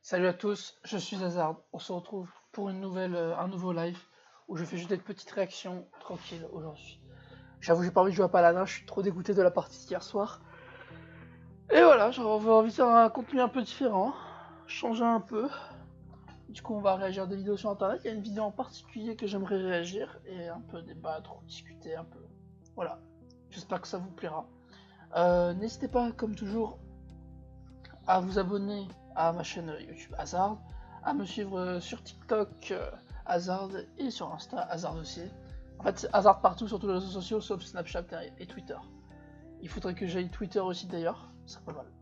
Salut à tous, je suis Hazard. On se retrouve pour un nouveau live où je fais juste des petites réactions tranquilles aujourd'hui. J'avoue, j'ai pas envie de jouer à Paladin, je suis trop dégoûté de la partie d'hier soir. Et voilà, j'avais envie de faire un contenu un peu différent, changer un peu. Du coup, on va réagir à des vidéos sur internet. Il y a une vidéo en particulier que j'aimerais réagir et un peu débattre ou discuter un peu. Voilà, j'espère que ça vous plaira. N'hésitez pas, comme toujours, à vous abonner à ma chaîne YouTube Hazard, à me suivre sur TikTok Hazard et sur Insta Hazard aussi. En fait, c'est Hazard partout sur tous les réseaux sociaux sauf Snapchat et Twitter. Il faudrait que j'aille Twitter aussi d'ailleurs, ça serait pas mal.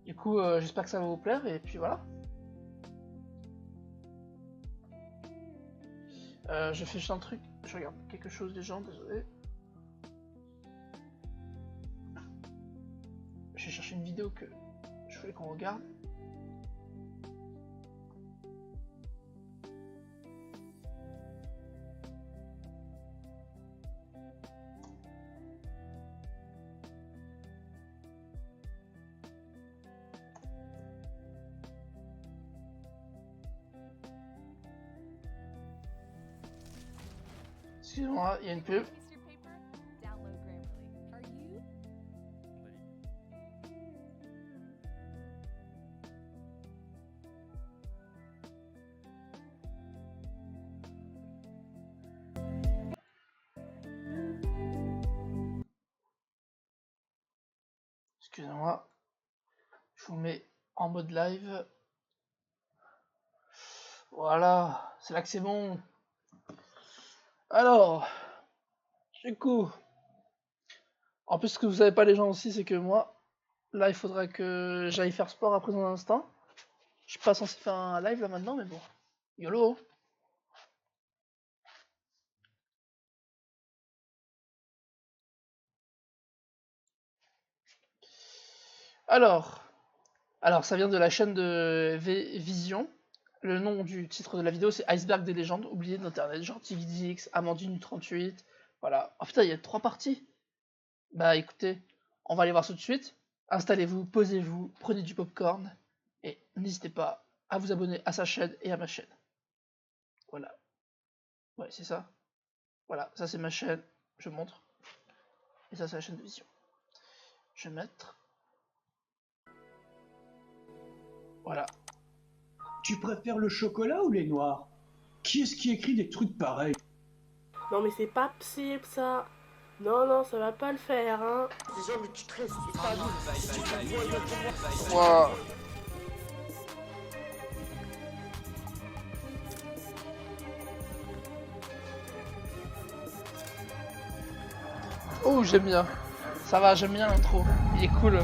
Du coup, j'espère que ça va vous plaire et puis voilà. Je fais juste un truc, je regarde quelque chose des gens, désolé. J'ai cherché une vidéo que je voulais qu'on regarde. Excusez-moi, il y a une pub. Excusez-moi, je vous mets en mode live. Voilà, c'est là que c'est bon. Alors, du coup, en plus ce que vous savez pas les gens aussi, c'est que moi, là il faudra que j'aille faire sport après un instant. Je suis pas censé faire un live là maintenant, mais bon, YOLO. Alors, ça vient de la chaîne de Vision. Le nom du titre de la vidéo c'est Iceberg des légendes oubliées d'internet, genre TVDX, Amandine 38. Voilà. Oh putain, il y a 3 parties. Bah écoutez, on va aller voir ça tout de suite. Installez-vous, posez-vous, prenez du popcorn et n'hésitez pas à vous abonner à sa chaîne et à ma chaîne. Voilà. Ouais, c'est ça. Voilà, ça c'est ma chaîne, je montre. Et ça c'est la chaîne de Vision. Je vais mettre. Voilà. Tu préfères le chocolat ou les noirs? Qui est-ce qui écrit des trucs pareils? Non mais c'est pas possible ça. Non, non, ça va pas le faire, hein. Déjà, mais tu te restes, c'est pas Wow. Oh, j'aime bien. Ça va, j'aime bien l'intro. Il est cool.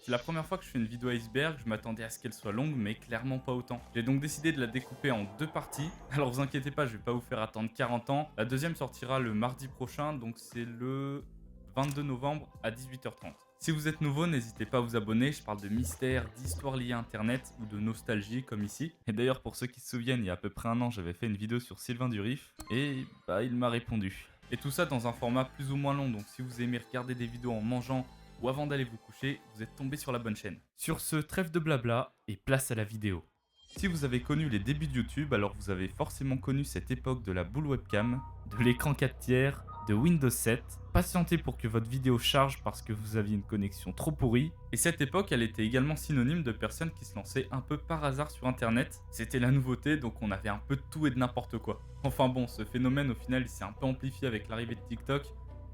C'est la première fois que je fais une vidéo iceberg, je m'attendais à ce qu'elle soit longue, mais clairement pas autant. J'ai donc décidé de la découper en 2 parties. Alors vous inquiétez pas, je vais pas vous faire attendre 40 ans. La deuxième sortira le mardi prochain, donc c'est le 22 novembre à 18h30. Si vous êtes nouveau, n'hésitez pas à vous abonner, je parle de mystères, d'histoires liées à internet ou de nostalgie comme ici. Et d'ailleurs pour ceux qui se souviennent, il y a à peu près un an, j'avais fait une vidéo sur Sylvain Durif et bah il m'a répondu. Et tout ça dans un format plus ou moins long, donc si vous aimez regarder des vidéos en mangeant ou avant d'aller vous coucher, vous êtes tombé sur la bonne chaîne. Sur ce, trêve de blabla et place à la vidéo. Si vous avez connu les débuts de YouTube, alors vous avez forcément connu cette époque de la boule webcam, de l'écran 4 tiers, de Windows 7. Patientez pour que votre vidéo charge parce que vous aviez une connexion trop pourrie. Et cette époque, elle était également synonyme de personnes qui se lançaient un peu par hasard sur internet. C'était la nouveauté, donc on avait un peu de tout et de n'importe quoi. Enfin bon, ce phénomène au final il s'est un peu amplifié avec l'arrivée de TikTok,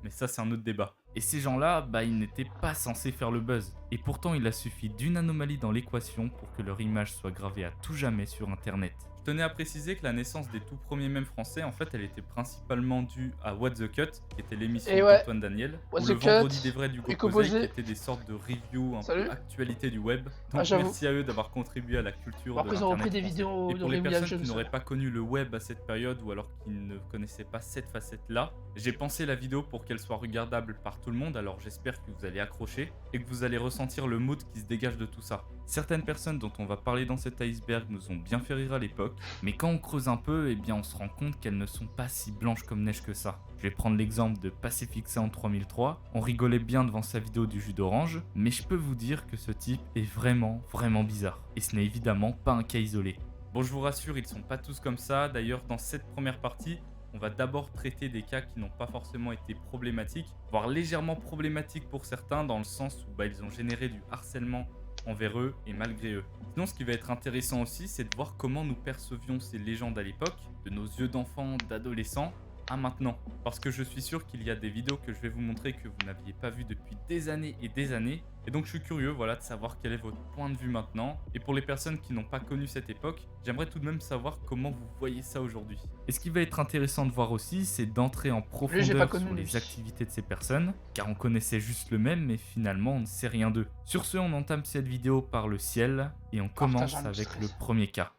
mais ça c'est un autre débat. Et ces gens-là, bah ils n'étaient pas censés faire le buzz. Et pourtant il a suffi d'une anomalie dans l'équation pour que leur image soit gravée à tout jamais sur internet. Je tenais à préciser que la naissance des tout premiers mèmes français, en fait, elle était principalement due à What the Cut, qui était l'émission d'Antoine Daniel, ou le Vendredi des Vrais du Gopozé, qui était des sortes de reviews un peu actualité du web. Donc merci à eux d'avoir contribué à la culture de l'internet des vidéos et pour les personnes qui n'auraient pas connu le web à cette période ou alors qui ne connaissaient pas cette facette-là, j'ai pensé la vidéo pour qu'elle soit regardable par tout le monde, alors j'espère que vous allez accrocher et que vous allez ressentir le mood qui se dégage de tout ça. Certaines personnes dont on va parler dans cet iceberg nous ont bien fait rire à l'époque, mais quand on creuse un peu, eh bien on se rend compte qu'elles ne sont pas si blanches comme neige que ça. Je vais prendre l'exemple de Pacific Sound 3003, on rigolait bien devant sa vidéo du jus d'orange, mais je peux vous dire que ce type est vraiment bizarre. Et ce n'est évidemment pas un cas isolé. Bon, je vous rassure, ils sont pas tous comme ça. D'ailleurs, dans cette première partie, on va d'abord traiter des cas qui n'ont pas forcément été problématiques, voire légèrement problématiques pour certains, dans le sens où ils ont généré du harcèlement envers eux et malgré eux. Sinon, ce qui va être intéressant aussi, c'est de voir comment nous percevions ces légendes à l'époque, de nos yeux d'enfants, d'adolescents, à maintenant. Parce que je suis sûr qu'il y a des vidéos que je vais vous montrer que vous n'aviez pas vues depuis des années et des années. Et donc je suis curieux de savoir quel est votre point de vue maintenant. Et pour les personnes qui n'ont pas connu cette époque, j'aimerais tout de même savoir comment vous voyez ça aujourd'hui. Et ce qui va être intéressant de voir aussi, c'est d'entrer en profondeur sur les activités de ces personnes, car on connaissait juste le même, mais finalement on ne sait rien d'eux. Sur ce, on entame cette vidéo par le ciel, et on commence avec le premier cas.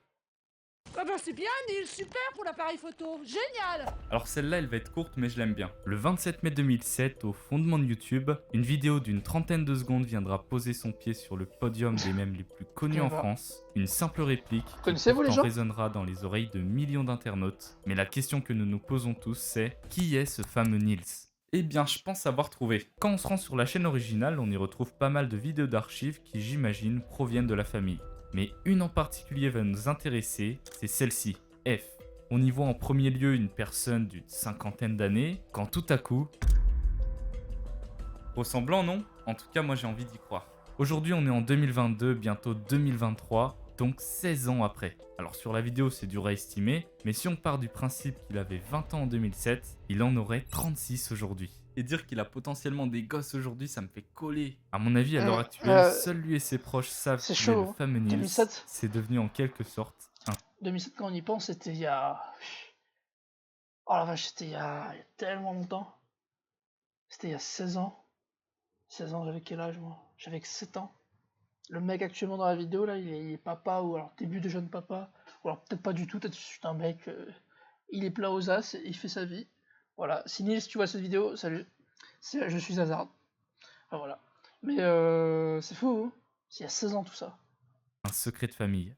Ah bah c'est bien Neil, super pour l'appareil photo, génial. Alors celle-là, elle va être courte, mais je l'aime bien. Le 27 mai 2007, au fondement de YouTube, une vidéo d'une trentaine de secondes viendra poser son pied sur le podium des mèmes les plus connus en France. Une simple réplique qui pourtant résonnera dans les oreilles de millions d'internautes. Mais la question que nous nous posons tous, c'est qui est ce fameux Nils ? Eh bien, je pense avoir trouvé. Quand on se rend sur la chaîne originale, on y retrouve pas mal de vidéos d'archives qui, j'imagine, proviennent de la famille. Mais une en particulier va nous intéresser, c'est celle-ci, F. On y voit en premier lieu une personne d'une cinquantaine d'années, quand tout à coup... Ressemblant, non ? En tout cas, moi j'ai envie d'y croire. Aujourd'hui, on est en 2022, bientôt 2023, donc 16 ans après. Alors sur la vidéo, c'est dur à estimer, mais si on part du principe qu'il avait 20 ans en 2007, il en aurait 36 aujourd'hui. Et dire qu'il a potentiellement des gosses aujourd'hui, ça me fait coller. À mon avis, à l'heure actuelle, seul lui et ses proches savent que le fameux Nils, c'est devenu en quelque sorte un... 2007, quand on y pense, c'était il y a... Oh la vache, c'était il y a tellement longtemps. C'était il y a 16 ans. 16 ans, j'avais quel âge moi ? J'avais que 7 ans. Le mec actuellement dans la vidéo, là, il est papa, ou alors début de jeune papa, ou alors peut-être pas du tout, peut-être juste un mec, il est plat aux as, il fait sa vie. Voilà, si Nils, tu vois cette vidéo, salut, je suis Hazard. Enfin, voilà. Mais c'est fou, hein, il y a 16 ans tout ça. Un secret de famille.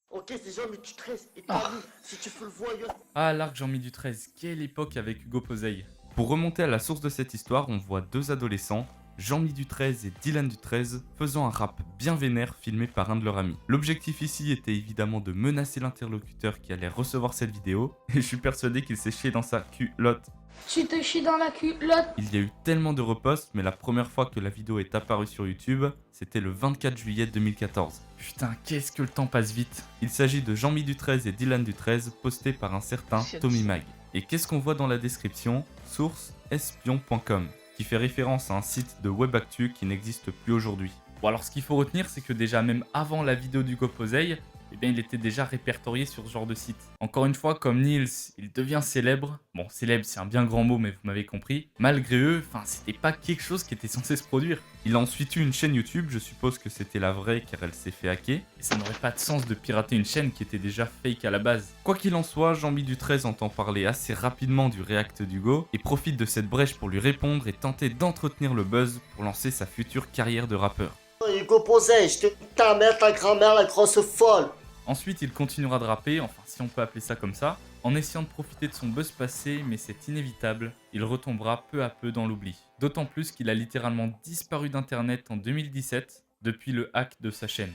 Ok, c'est Jean du 13, et t'as vu, si tu fais le voyeur. Ah, l'arc Jean-Mi du 13, quelle époque avec Hugo Poseil. Pour remonter à la source de cette histoire, on voit deux adolescents, Jean-Mi du 13 et Dylan du 13, faisant un rap bien vénère filmé par un de leurs amis. L'objectif ici était évidemment de menacer l'interlocuteur qui allait recevoir cette vidéo, et je suis persuadé qu'il s'est chié dans sa culotte. Tu te chies dans la culotte. Il y a eu tellement de reposts, mais la première fois que la vidéo est apparue sur YouTube, c'était le 24 juillet 2014. Putain, qu'est-ce que le temps passe vite. Il s'agit de Jean-Mi du 13 et Dylan du 13, postés par un certain Tommy Mag. Et qu'est-ce qu'on voit dans la description ? Source espion.com, qui fait référence à un site de web actu qui n'existe plus aujourd'hui. Bon, alors ce qu'il faut retenir, c'est que déjà même avant la vidéo d'Hugo Poseil, il était déjà répertorié sur ce genre de site. Encore une fois, comme Nils, il devient célèbre. Bon, célèbre, c'est un bien grand mot, mais vous m'avez compris. Malgré eux, c'était pas quelque chose qui était censé se produire. Il a ensuite eu une chaîne YouTube, je suppose que c'était la vraie car elle s'est fait hacker. Et ça n'aurait pas de sens de pirater une chaîne qui était déjà fake à la base. Quoi qu'il en soit, Jean-Mi du 13 entend parler assez rapidement du React d'Hugo et profite de cette brèche pour lui répondre et tenter d'entretenir le buzz pour lancer sa future carrière de rappeur. Hugo Poseil, je te ta mère, ta grand-mère, la grosse folle. Ensuite, il continuera de rapper, enfin si on peut appeler ça comme ça, en essayant de profiter de son buzz passé, mais c'est inévitable, il retombera peu à peu dans l'oubli. D'autant plus qu'il a littéralement disparu d'internet en 2017, depuis le hack de sa chaîne.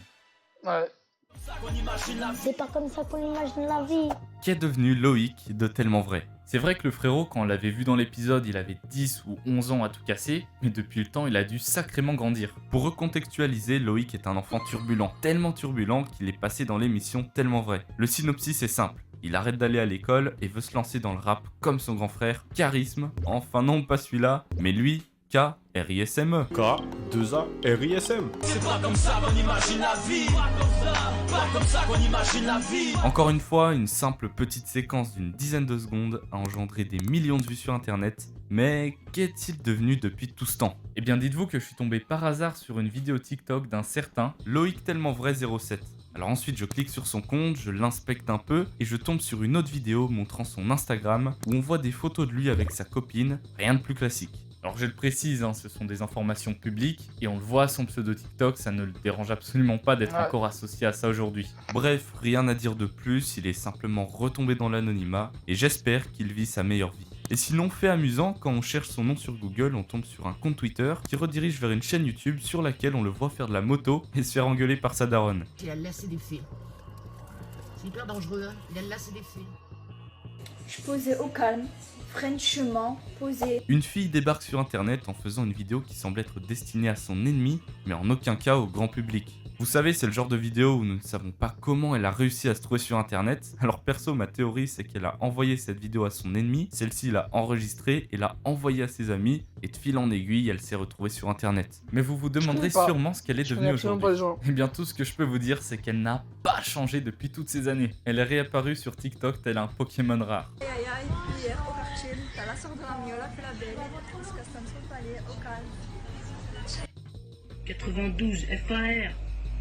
Ouais. C'est pas comme ça qu'on imagine la vie. Qu'est devenu Loïc de Tellement Vrai ? C'est vrai que le frérot, quand on l'avait vu dans l'épisode, il avait 10 ou 11 ans à tout casser, mais depuis le temps, il a dû sacrément grandir. Pour recontextualiser, Loïc est un enfant turbulent, tellement turbulent qu'il est passé dans l'émission Tellement Vrai. Le synopsis est simple. Il arrête d'aller à l'école et veut se lancer dans le rap comme son grand frère, Charisme. Enfin non, pas celui-là, mais lui, K-R-I-S-M-E. K-2-A-R-I-S-M. C'est pas comme ça qu'on imagine la vie. Pas comme ça qu'on imagine la vie. Encore une fois, une simple petite séquence d'une dizaine de secondes a engendré des millions de vues sur internet. Mais qu'est-il devenu depuis tout ce temps ? Eh bien dites-vous que je suis tombé par hasard sur une vidéo TikTok d'un certain Loïc Tellement Vrai 07. Alors ensuite je clique sur son compte, je l'inspecte un peu et je tombe sur une autre vidéo montrant son Instagram où on voit des photos de lui avec sa copine, rien de plus classique. Alors je le précise, hein, ce sont des informations publiques, et on le voit, son pseudo TikTok, ça ne le dérange absolument pas d'être Ouais. encore associé à ça aujourd'hui. Bref, rien à dire de plus, il est simplement retombé dans l'anonymat, et j'espère qu'il vit sa meilleure vie. Et sinon, fait amusant, quand on cherche son nom sur Google, on tombe sur un compte Twitter qui redirige vers une chaîne YouTube sur laquelle on le voit faire de la moto et se faire engueuler par sa daronne. Il a lassé des fils. C'est hyper dangereux, hein. Il a lassé des fils. Je posais au calme, fraîchement, posé. Une fille débarque sur internet en faisant une vidéo qui semble être destinée à son ennemi, mais en aucun cas au grand public. Vous savez, c'est le genre de vidéo où nous ne savons pas comment elle a réussi à se trouver sur internet. Alors perso, ma théorie c'est qu'elle a envoyé cette vidéo à son ennemi, celle-ci l'a enregistrée et l'a envoyée à ses amis, et de fil en aiguille, elle s'est retrouvée sur internet. Mais vous vous demanderez connais pas. sûrement ce qu'elle est Je connais devenue absolument aujourd'hui. pas les gens. Eh bien tout ce que je peux vous dire c'est qu'elle n'a pas changé depuis toutes ces années. Elle est réapparue sur TikTok tel un Pokémon rare. Aïe aïe aïe, hier au quartier, t'as la sœur de la mignole, elle fait la belle. On se casse sur le palais, au calme. 92 FAR.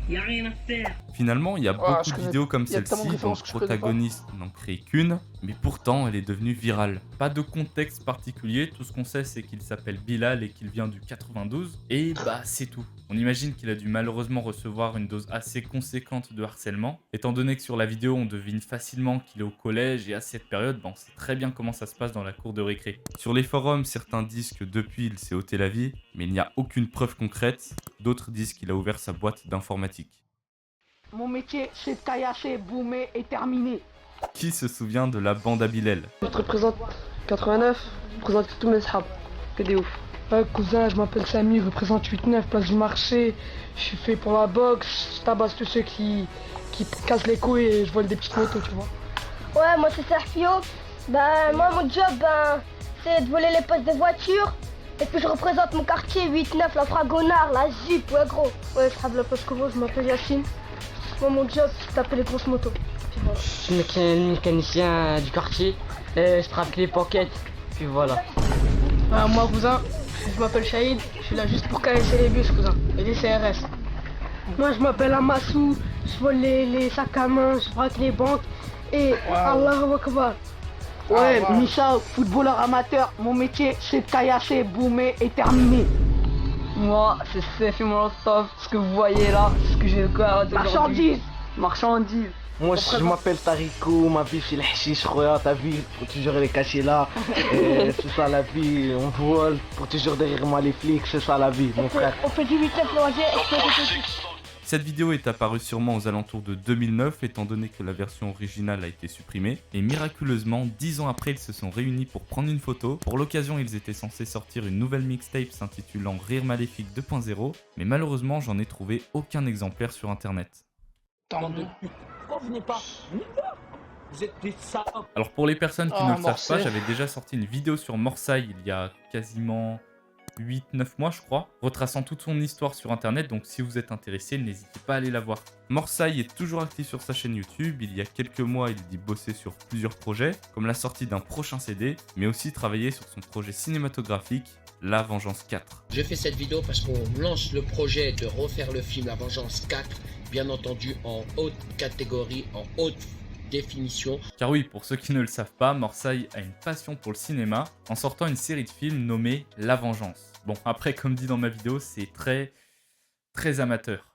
Y a rien à faire. Finalement, il y a Ouais, beaucoup je de connais- vidéos comme il y a tellement de celle-ci dont références le que je connais pas. protagoniste n'en crée qu'une, mais pourtant elle est devenue virale. Pas de contexte particulier, tout ce qu'on sait c'est qu'il s'appelle Bilal et qu'il vient du 92, et bah c'est tout. On imagine qu'il a dû malheureusement recevoir une dose assez conséquente de harcèlement, étant donné que sur la vidéo on devine facilement qu'il est au collège et à cette période, on sait très bien comment ça se passe dans la cour de récré. Sur les forums, certains disent que depuis il s'est ôté la vie, mais il n'y a aucune preuve concrète, d'autres disent qu'il a ouvert sa boîte d'informatique. Mon métier, c'est de caillasser, boomer et terminer. Qui se souvient de la bande à Bilal? Je te représente 89, je représente tous mes sahabs, que des ouf. Ouais, cousin, je m'appelle Samy, je représente 8-9, place du marché. Je suis fait pour la boxe, je tabasse tous ceux qui cassent les couilles et je vole des petites motos, tu vois. Ouais, moi c'est Sergio. Ben, moi mon job, c'est de voler les postes des voitures. Et puis je représente mon quartier 8-9, la Fragonard, la Zip, ouais gros. Ouais, je travaille la poste Covo, je m'appelle Yacine. Moi mon job, c'est de taper les grosses motos. Puis voilà. Je suis le mécanicien du quartier, et je trappe les pockets, puis voilà. Moi, cousin, je m'appelle Shahid, je suis là juste pour caresser les bus, cousin, et les CRS. Moi, je m'appelle Amassou, je vole les sacs à main, je braque les banques, et Allahu Akbar. Ouais, Ah, wow. Misha, footballeur amateur, mon métier, c'est de caillasser, boomer et terminer. Moi, c'est Sefi Molotov, ce que vous voyez là, ce que j'ai le cœur de Marchandise. Marchandise. Moi, je m'appelle Tarikou, ma vie c'est le hashish, regarde ta vie, faut toujours les cacher là. C'est ça la vie, on vole, pour toujours derrière moi les flics, c'est ça la vie, mon frère. On fait du 8-9 loisir et Cette vidéo est apparue sûrement aux alentours de 2009 étant donné que la version originale a été supprimée et miraculeusement 10 ans après ils se sont réunis pour prendre une photo. Pour l'occasion ils étaient censés sortir une nouvelle mixtape s'intitulant Rire Maléfique 2.0 mais malheureusement j'en ai trouvé aucun exemplaire sur internet. Tant mieux. Pourquoi vous venez pas? Vous êtes des salopes. Alors pour les personnes qui ne le savent Morcey. pas, j'avais déjà sorti une vidéo sur Morsaï il y a quasiment 8-9 mois je crois, retraçant toute son histoire sur internet, donc si vous êtes intéressé, n'hésitez pas à aller la voir. Morsaï est toujours actif sur sa chaîne YouTube, il y a quelques mois il dit bosser sur plusieurs projets, comme la sortie d'un prochain CD, mais aussi travailler sur son projet cinématographique, La Vengeance 4. Je fais cette vidéo parce qu'on lance le projet de refaire le film La Vengeance 4, bien entendu en haute catégorie, en haute définition. Car oui, pour ceux qui ne le savent pas, Morsaï a une passion pour le cinéma en sortant une série de films nommée La Vengeance. Bon, après, comme dit dans ma vidéo, c'est très amateur.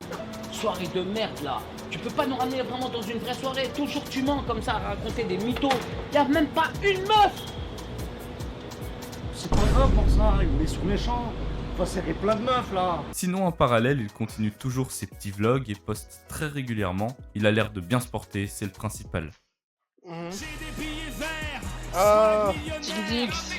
Soirée de merde là. Tu peux pas nous ramener vraiment dans une vraie soirée. Toujours tu mens comme ça à raconter des mythos. Y'a même pas une meuf. C'est pas grave pour ça, il est sur méchant. On va serrer plein de meufs là. Sinon, en parallèle, il continue toujours ses petits vlogs et poste très régulièrement. Il a l'air de bien se porter, c'est le principal. Digidix.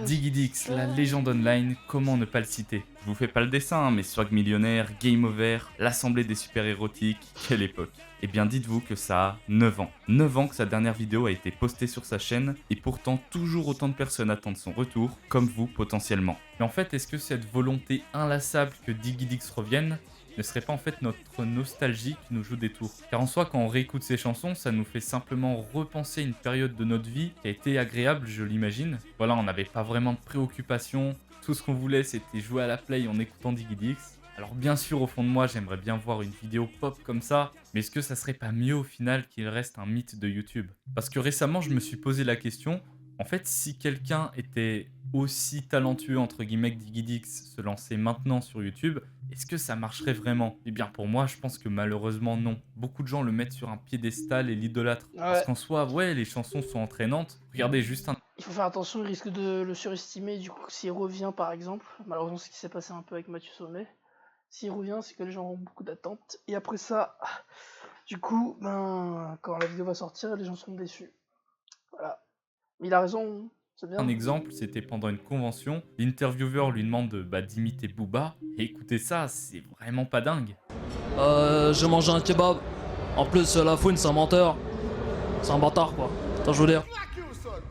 Digidix, la légende online, comment ne pas le citer? Je vous fais pas le dessin, hein, mais Swag Millionnaire, Game Over, l'Assemblée des super érotiques, quelle époque. Eh bien dites-vous que ça a 9 ans. 9 ans que sa dernière vidéo a été postée sur sa chaîne, et pourtant toujours autant de personnes attendent son retour, comme vous potentiellement. Mais en fait, est-ce que cette volonté inlassable que Digidix revienne ne serait pas en fait notre nostalgie qui nous joue des tours? Car en soi, quand on réécoute ces chansons, ça nous fait simplement repenser une période de notre vie qui a été agréable, je l'imagine. Voilà, on n'avait pas vraiment de préoccupations, tout ce qu'on voulait c'était jouer à la play en écoutant Digidix. Alors bien sûr, au fond de moi, j'aimerais bien voir une vidéo pop comme ça, mais est-ce que ça serait pas mieux au final qu'il reste un mythe de YouTube? Parce que récemment, je me suis posé la question, en fait, si quelqu'un était aussi talentueux entre guillemets que Digidix se lançait maintenant sur YouTube, est-ce que ça marcherait vraiment? Eh bien pour moi, je pense que malheureusement non. Beaucoup de gens le mettent sur un piédestal et l'idolâtrent. Parce qu'en soi, ouais, les chansons sont entraînantes. Regardez juste un... Il faut faire attention, il risque de le surestimer, du coup s'il revient par exemple, malheureusement c'est ce qui s'est passé un peu avec Mathieu Sommet, s'il revient c'est que les gens ont beaucoup d'attentes, et après ça, du coup, ben, quand la vidéo va sortir, les gens seront déçus. Voilà. Mais il a raison, c'est bien. Un exemple, c'était pendant une convention, l'intervieweur lui demande d'imiter Booba, et écoutez ça, c'est vraiment pas dingue. J'ai mangé un kebab, en plus la fouine c'est un menteur, c'est un bâtard quoi, t'as je veux dire.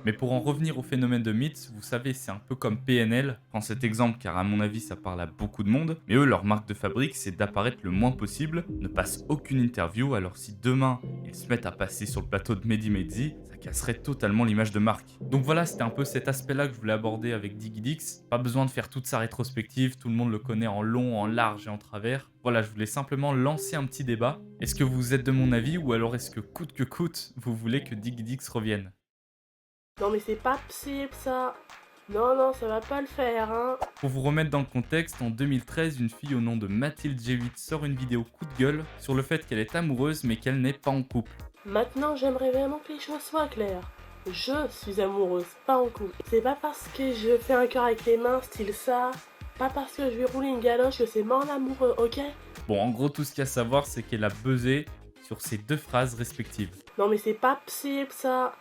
Mais pour en revenir au phénomène de mythes, vous savez, c'est un peu comme PNL. Je prends cet exemple car à mon avis ça parle à beaucoup de monde. Mais eux, leur marque de fabrique, c'est d'apparaître le moins possible, ne passe aucune interview. Alors si demain, ils se mettent à passer sur le plateau de Mehdi Maizy, ça casserait totalement l'image de marque. Donc voilà, c'était un peu cet aspect-là que je voulais aborder avec Digidix. Pas besoin de faire toute sa rétrospective, tout le monde le connaît en long, en large et en travers. Voilà, je voulais simplement lancer un petit débat. Est-ce que vous êtes de mon avis ou alors est-ce que coûte, vous voulez que Digidix revienne ? Non mais c'est pas possible ça. Non, ça va pas le faire, hein. Pour vous remettre dans le contexte, en 2013, une fille au nom de Mathilde G8 sort une vidéo coup de gueule sur le fait qu'elle est amoureuse mais qu'elle n'est pas en couple. Maintenant, j'aimerais vraiment que les choses soient claires. Je suis amoureuse, pas en couple. C'est pas parce que je fais un cœur avec les mains, style ça, pas parce que je vais rouler une galoche que c'est mort l'amoureux, ok? Bon, en gros, tout ce qu'il y a à savoir, c'est qu'elle a buzzé sur ces deux phrases respectives. Non mais c'est pas possible ça.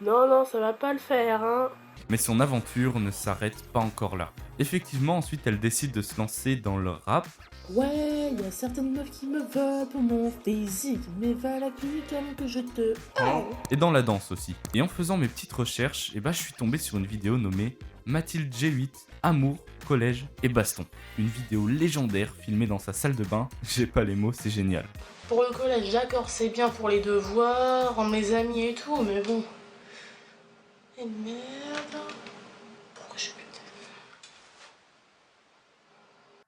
Non, ça va pas le faire, hein. Mais son aventure ne s'arrête pas encore là. Effectivement, ensuite, elle décide de se lancer dans le rap. Ouais, y a certaines meufs qui me veulent pour mon physique, mais va la clinique avant que je te... Et dans la danse aussi. Et en faisant mes petites recherches, je suis tombé sur une vidéo nommée Mathilde G8, Amour, Collège et Baston. Une vidéo légendaire filmée dans sa salle de bain. J'ai pas les mots, c'est génial. Pour le collège, d'accord, c'est bien pour les devoirs, rendre mes amis et tout, mais bon... Et merde... Pourquoi je suis plus...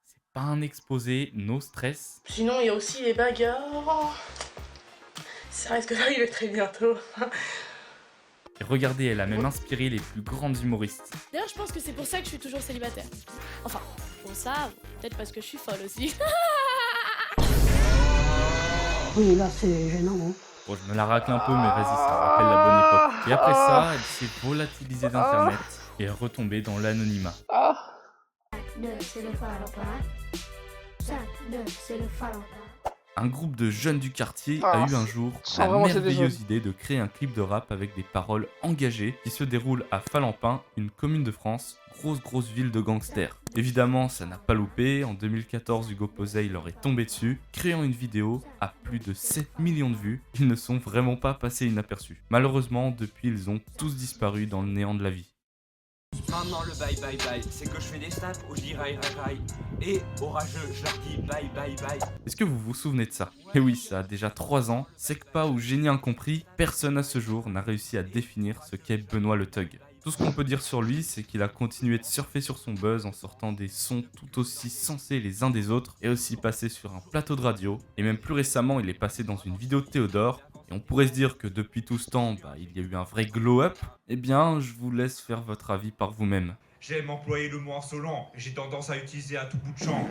C'est pas un exposé, no stress. Sinon, il y a aussi les bagarres... Ça risque d'arriver très bientôt. Et regardez, elle a même inspiré les plus grandes humoristes. D'ailleurs, je pense que c'est pour ça que je suis toujours célibataire. Enfin, pour ça, peut-être parce que je suis folle aussi. Oui, là, c'est gênant, hein. Bon, je me la racle un peu, mais vas-y, ça me rappelle la bonne époque. Et après ça, elle s'est volatilisée d'internet et est retombée dans l'anonymat. Un groupe de jeunes du quartier a eu un jour la merveilleuse idée de créer un clip de rap avec des paroles engagées qui se déroule à Falampin, une commune de France, grosse ville de gangsters. Évidemment, ça n'a pas loupé, en 2014, Hugo Posey leur est tombé dessus, créant une vidéo à plus de 7 millions de vues. Ils ne sont vraiment pas passés inaperçus. Malheureusement, depuis, ils ont tous disparu dans le néant de la vie. Maintenant le bye, c'est que je fais des snaps où je dis rail. Et aux rageux, je leur dis bye. Est-ce que vous vous souvenez de ça? Et oui, ça a déjà 3 ans, Secpa ou Génie Incompris, personne à ce jour n'a réussi à définir ce qu'est Benoît le Thug. Tout ce qu'on peut dire sur lui, c'est qu'il a continué de surfer sur son buzz en sortant des sons tout aussi sensés les uns des autres, et aussi passé sur un plateau de radio, et même plus récemment, il est passé dans une vidéo de Théodore, et on pourrait se dire que depuis tout ce temps, il y a eu un vrai glow-up. Eh bien, je vous laisse faire votre avis par vous-même. J'aime employer le mot insolent, et j'ai tendance à l'utiliser à tout bout de champ.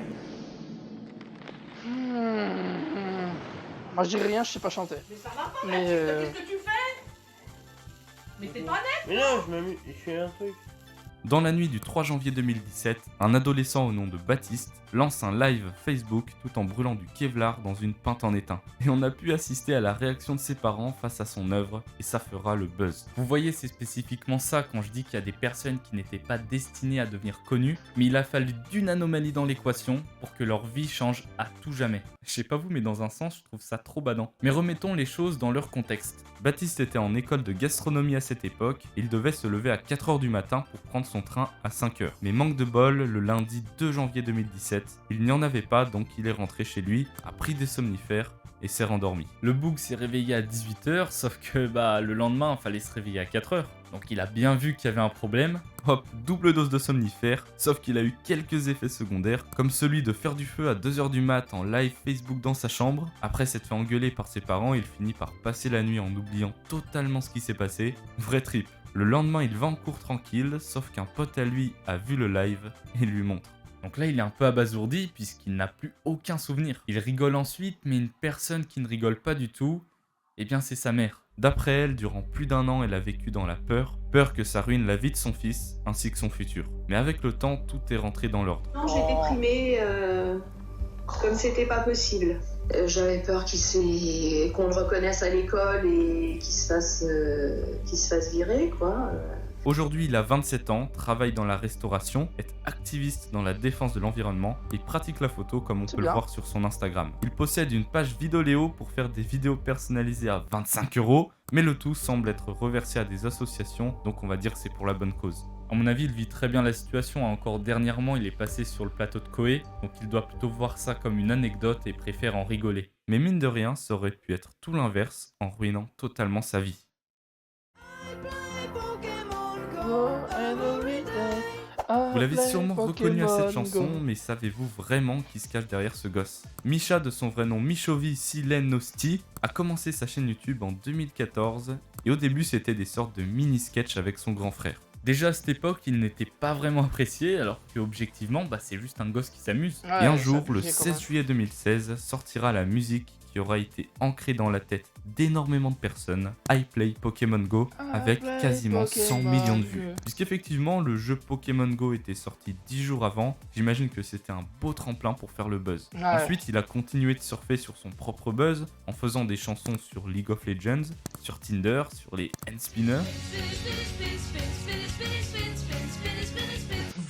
Moi je dis rien, je sais pas chanter. Mais ça va pas, mais qu'est-ce que tu fais? Mais t'es pas net. Mais non, je fais un truc. Dans la nuit du 3 janvier 2017, un adolescent au nom de Baptiste lance un live Facebook tout en brûlant du Kevlar dans une pinte en étain. Et on a pu assister à la réaction de ses parents face à son œuvre, et ça fera le buzz. Vous voyez, c'est spécifiquement ça quand je dis qu'il y a des personnes qui n'étaient pas destinées à devenir connues, mais il a fallu d'une anomalie dans l'équation pour que leur vie change à tout jamais. Je sais pas vous, mais dans un sens, je trouve ça trop badant. Mais remettons les choses dans leur contexte. Baptiste était en école de gastronomie à cette époque, et il devait se lever à 4h du matin pour prendre son train à 5h. Mais manque de bol, le lundi 2 janvier 2017, il n'y en avait pas, donc il est rentré chez lui, a pris des somnifères et s'est rendormi. Le boug s'est réveillé à 18h, sauf que le lendemain, il fallait se réveiller à 4h. Donc il a bien vu qu'il y avait un problème. Hop, double dose de somnifères, sauf qu'il a eu quelques effets secondaires, comme celui de faire du feu à 2h du mat en live Facebook dans sa chambre. Après s'être fait engueuler par ses parents, il finit par passer la nuit en oubliant totalement ce qui s'est passé. Vrai trip. Le lendemain, il va en cours tranquille, sauf qu'un pote à lui a vu le live et lui montre. Donc là, il est un peu abasourdi puisqu'il n'a plus aucun souvenir. Il rigole ensuite, mais une personne qui ne rigole pas du tout, eh bien c'est sa mère. D'après elle, durant plus d'1 an, elle a vécu dans la peur que ça ruine la vie de son fils ainsi que son futur. Mais avec le temps, tout est rentré dans l'ordre. Non, j'ai déprimé comme c'était pas possible. J'avais peur qu'on le reconnaisse à l'école et qu'il se fasse virer, quoi. Aujourd'hui, il a 27 ans, travaille dans la restauration, est activiste dans la défense de l'environnement et pratique la photo comme on peut le voir sur son Instagram. Il possède une page Vidéoléo pour faire des vidéos personnalisées à 25 €, mais le tout semble être reversé à des associations, donc on va dire que c'est pour la bonne cause. À mon avis, il vit très bien la situation. Encore dernièrement, il est passé sur le plateau de Koé, donc il doit plutôt voir ça comme une anecdote et préfère en rigoler. Mais mine de rien, ça aurait pu être tout l'inverse en ruinant totalement sa vie. Vous l'avez sûrement reconnu à cette chanson, mais savez-vous vraiment qui se cache derrière ce gosse? Misha, de son vrai nom Mishovi Silenosti, a commencé sa chaîne YouTube en 2014 et au début c'était des sortes de mini-sketchs avec son grand frère. Déjà à cette époque, il n'était pas vraiment apprécié, alors que objectivement, c'est juste un gosse qui s'amuse. Ouais, et un jour, le s'amuser quand 16 même. juillet 2016, sortira la musique qui aura été ancrée dans la tête d'énormément de personnes, I Play Pokémon Go, avec Play quasiment 100 Pokémon millions de Go. vues. Puisqu'effectivement, le jeu Pokémon Go était sorti 10 jours avant, j'imagine que c'était un beau tremplin pour faire le buzz. Ouais. Ensuite, il a continué de surfer sur son propre buzz, en faisant des chansons sur League of Legends, sur Tinder, sur les Handspinners.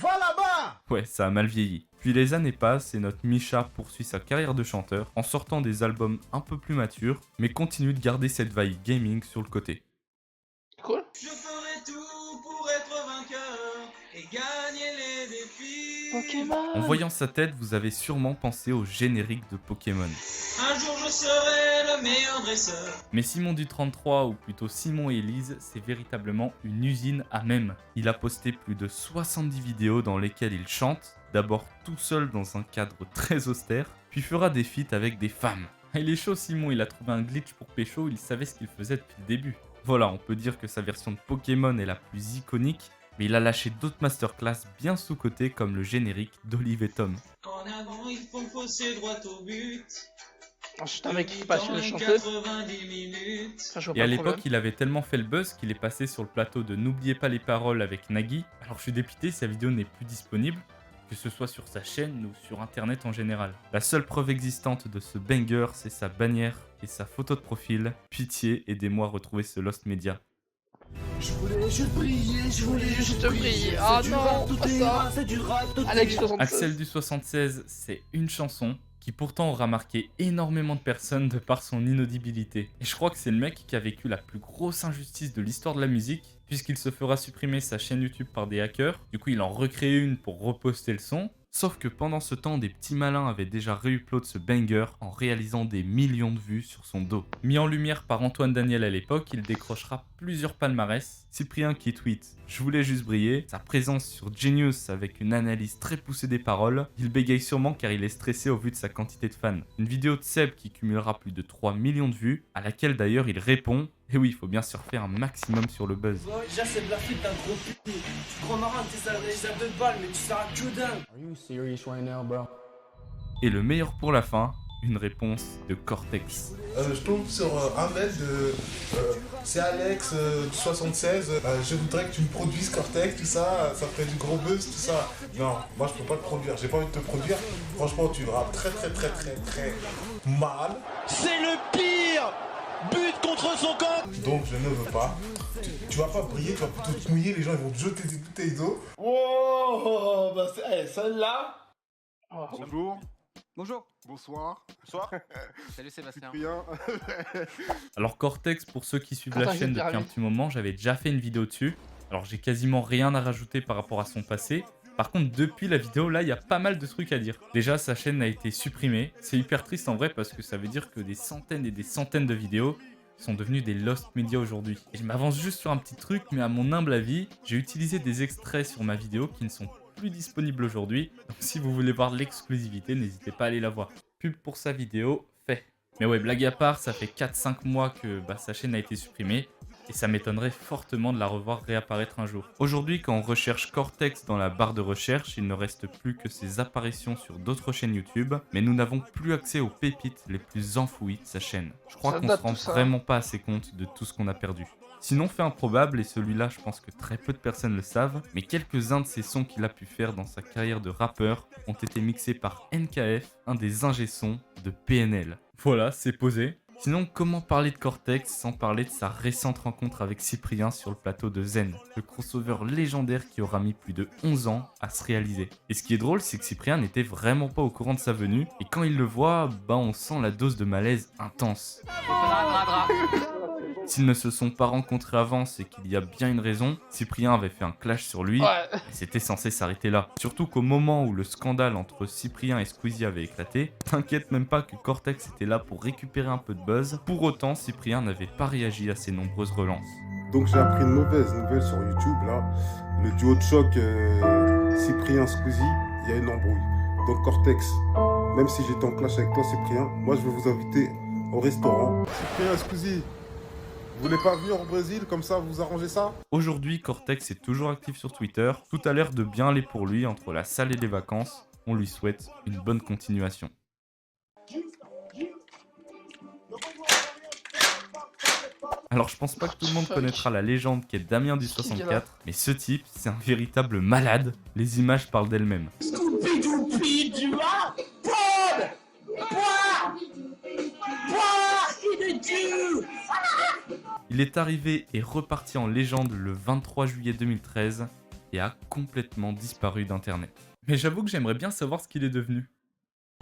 Va là-bas! Ouais, ça a mal vieilli. Puis les années passent et notre Misha poursuit sa carrière de chanteur en sortant des albums un peu plus matures, mais continue de garder cette vibe gaming sur le côté. Cool. Je ferai tout pour être vainqueur et gagner les défis. Pokémon. En voyant sa tête, vous avez sûrement pensé au générique de Pokémon. Un jour je serai le meilleur dresseur. Mais Simon du 33, ou plutôt Simon et Elise, c'est véritablement une usine à mèmes. Il a posté plus de 70 vidéos dans lesquelles il chante, d'abord tout seul dans un cadre très austère, puis fera des feats avec des femmes. Il est chaud Simon, il a trouvé un glitch pour pécho, il savait ce qu'il faisait depuis le début. Voilà, on peut dire que sa version de Pokémon est la plus iconique, mais il a lâché d'autres masterclass bien sous-cotés comme le générique d'Olive et Tom. En avant il faut foncer droit au but. Ensuite, un mec qui passe de chanter. 90 minutes. Ça, je vois Et pas à le l'époque, problème. il avait tellement fait le buzz qu'il est passé sur le plateau de N'oubliez pas les paroles avec Nagui. Alors je suis dépité, sa vidéo n'est plus disponible, que ce soit sur sa chaîne ou sur internet en général. La seule preuve existante de ce banger, c'est sa bannière et sa photo de profil. Pitié, aidez-moi à retrouver ce Lost Media. Je voulais juste briller, je voulais juste briller. Ah C'est du non, rap, tout pas est ça. rap, c'est du rap, tout Alex est 76. Axel du 76, c'est une chanson qui pourtant aura marqué énormément de personnes de par son inaudibilité. Et je crois que c'est le mec qui a vécu la plus grosse injustice de l'histoire de la musique, puisqu'il se fera supprimer sa chaîne YouTube par des hackers. Du coup, il en recrée une pour reposter le son. Sauf que pendant ce temps, des petits malins avaient déjà re-upload ce banger en réalisant des millions de vues sur son dos. Mis en lumière par Antoine Daniel à l'époque, il décrochera plusieurs palmarès. Cyprien qui tweet « Je voulais juste briller », sa présence sur Genius avec une analyse très poussée des paroles, il bégaye sûrement car il est stressé au vu de sa quantité de fans. Une vidéo de Seb qui cumulera plus de 3 millions de vues, à laquelle d'ailleurs il répond « Et oui, il faut bien surfer un maximum sur le buzz ». Déjà c'est de la flip d'un gros cul. Tu te crois marrant, t'es ça les ailes de balle, mais tu sers à que dalle. Are you serious right now, bro? Et le meilleur pour la fin, une réponse de Cortex. Je tombe sur un mail de... c'est Alex, 76, je voudrais que tu me produises Cortex, tout ça, ça ferait du gros buzz, tout ça. Non, moi je peux pas te produire, j'ai pas envie de te produire. Franchement, tu rappes très mal. C'est le pire but contre son camp. Donc je ne veux pas. Tu vas pas briller, tu vas plutôt te mouiller, les gens ils vont te jeter des bouteilles d'eau. Oh, bah celle-là. Bonjour. Bonjour. Bonsoir. Bonsoir. Salut Sébastien. Cyprien. Alors Cortex, pour ceux qui suivent Attends, la je chaîne vais te depuis un dire, petit moment, j'avais déjà fait une vidéo dessus. Alors j'ai quasiment rien à rajouter par rapport à son passé. Par contre, depuis la vidéo, là, il y a pas mal de trucs à dire. Déjà, sa chaîne a été supprimée. C'est hyper triste en vrai parce que ça veut dire que des centaines et des centaines de vidéos sont devenues des lost media aujourd'hui. Et je m'avance juste sur un petit truc, mais à mon humble avis, j'ai utilisé des extraits sur ma vidéo qui ne sont plus disponibles aujourd'hui. Donc si vous voulez voir l'exclusivité, n'hésitez pas à aller la voir. Pub pour sa vidéo, fait. Mais ouais, blague à part, ça fait 4-5 mois que sa chaîne a été supprimée. et ça m'étonnerait fortement de la revoir réapparaître un jour. Aujourd'hui, quand on recherche Cortex dans la barre de recherche, il ne reste plus que ses apparitions sur d'autres chaînes YouTube, mais nous n'avons plus accès aux pépites les plus enfouies de sa chaîne. Je crois qu'on se rend vraiment pas assez compte de tout ce qu'on a perdu. Sinon, fait improbable, et celui-là je pense que très peu de personnes le savent, mais quelques-uns de ces sons qu'il a pu faire dans sa carrière de rappeur ont été mixés par NKF, un des ingé-sons de PNL. Voilà, c'est posé. Sinon, comment parler de Cortex sans parler de sa récente rencontre avec Cyprien sur le plateau de Zen, le crossover légendaire qui aura mis plus de 11 ans à se réaliser. Et ce qui est drôle, c'est que Cyprien n'était vraiment pas au courant de sa venue, et quand il le voit, on sent la dose de malaise intense. S'ils ne se sont pas rencontrés avant, c'est qu'il y a bien une raison. Cyprien avait fait un clash sur lui, et c'était censé s'arrêter là. Surtout qu'au moment où le scandale entre Cyprien et Squeezie avait éclaté, t'inquiète même pas que Cortex était là pour récupérer un peu de buzz. Pour autant, Cyprien n'avait pas réagi à ces nombreuses relances. Donc j'ai appris une mauvaise nouvelle sur YouTube là. Le duo de choc Cyprien-Squeezie, il y a une embrouille. Donc Cortex, même si j'étais en clash avec toi Cyprien, moi je vais vous inviter au restaurant. Cyprien, Squeezie, vous voulez pas venir au Brésil, comme ça vous arrangez ça? Aujourd'hui, Cortex est toujours actif sur Twitter. Tout a l'air de bien aller pour lui entre la salle et les vacances. On lui souhaite une bonne continuation. Alors je pense pas que tout le monde connaîtra la légende qu'est Damien du 64, mais ce type, c'est un véritable malade. Les images parlent d'elles-mêmes. Il est arrivé et reparti en légende le 23 juillet 2013 et a complètement disparu d'internet. Mais j'avoue que j'aimerais bien savoir ce qu'il est devenu.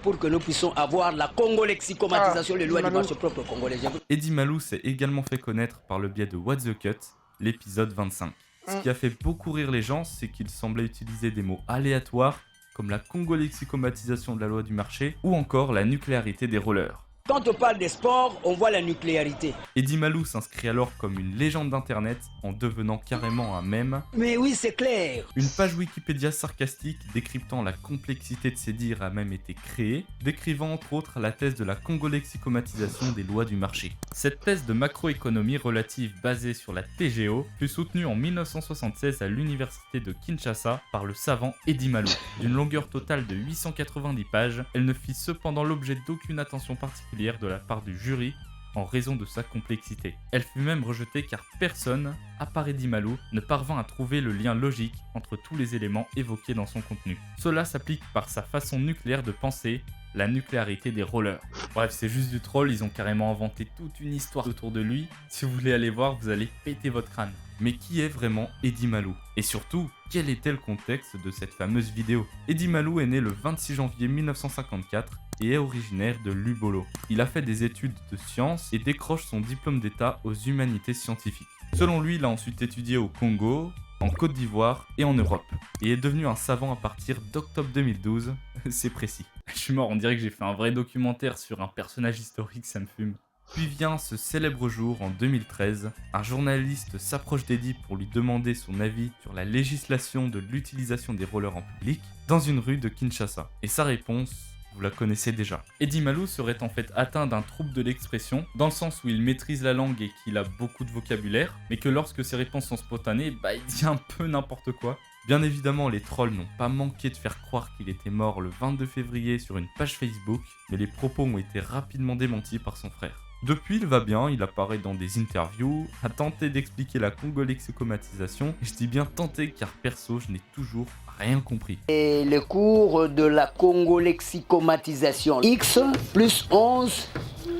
Pour que nous puissions avoir la congolexicomatisation, les lois du marché propre congolais. Eddie Malou s'est également fait connaître par le biais de What the Cut, l'épisode 25. Ce qui a fait beaucoup rire les gens, c'est qu'il semblait utiliser des mots aléatoires comme la congolexicomatisation de la loi du marché ou encore la nucléarité des rollers. Quand on parle des sports, on voit la nucléarité. Eddie Malou s'inscrit alors comme une légende d'internet en devenant carrément un mème. Mais oui, c'est clair. Une page Wikipédia sarcastique décryptant la complexité de ses dires a même été créée, décrivant entre autres la thèse de la congolexicomatisation des lois du marché. Cette thèse de macroéconomie relative basée sur la TGO fut soutenue en 1976 à l'université de Kinshasa par le savant Eddie Malou. D'une longueur totale de 890 pages, elle ne fit cependant l'objet d'aucune attention particulière de la part du jury en raison de sa complexité. Elle fut même rejetée car personne, à part Eddie Malou, ne parvint à trouver le lien logique entre tous les éléments évoqués dans son contenu. Cela s'applique par sa façon nucléaire de penser, la nucléarité des rollers. Bref, c'est juste du troll, ils ont carrément inventé toute une histoire autour de lui. Si vous voulez aller voir, vous allez péter votre crâne. Mais qui est vraiment Eddie Malou? Et surtout, quel était le contexte de cette fameuse vidéo? Eddie Malou est né le 26 janvier 1954 et est originaire de Lubolo. Il a fait des études de sciences et décroche son diplôme d'état aux humanités scientifiques. Selon lui, il a ensuite étudié au Congo, en Côte d'Ivoire et en Europe, et est devenu un savant à partir d'octobre 2012, c'est précis. Je suis mort, on dirait que j'ai fait un vrai documentaire sur un personnage historique, ça me fume. Puis vient ce célèbre jour en 2013, un journaliste s'approche d'Eddie pour lui demander son avis sur la législation de l'utilisation des rollers en public dans une rue de Kinshasa. Et sa réponse, vous la connaissez déjà. Eddie Malou serait en fait atteint d'un trouble de l'expression, dans le sens où il maîtrise la langue et qu'il a beaucoup de vocabulaire, mais que lorsque ses réponses sont spontanées, il dit un peu n'importe quoi. Bien évidemment, les trolls n'ont pas manqué de faire croire qu'il était mort le 22 février sur une page Facebook, mais les propos ont été rapidement démentis par son frère. Depuis, il va bien, il apparaît dans des interviews, a tenté d'expliquer la congolexicomatisation, et je dis bien tenter car perso, je n'ai toujours rien compris. Et le cours de la congolexicomatisation. X plus 11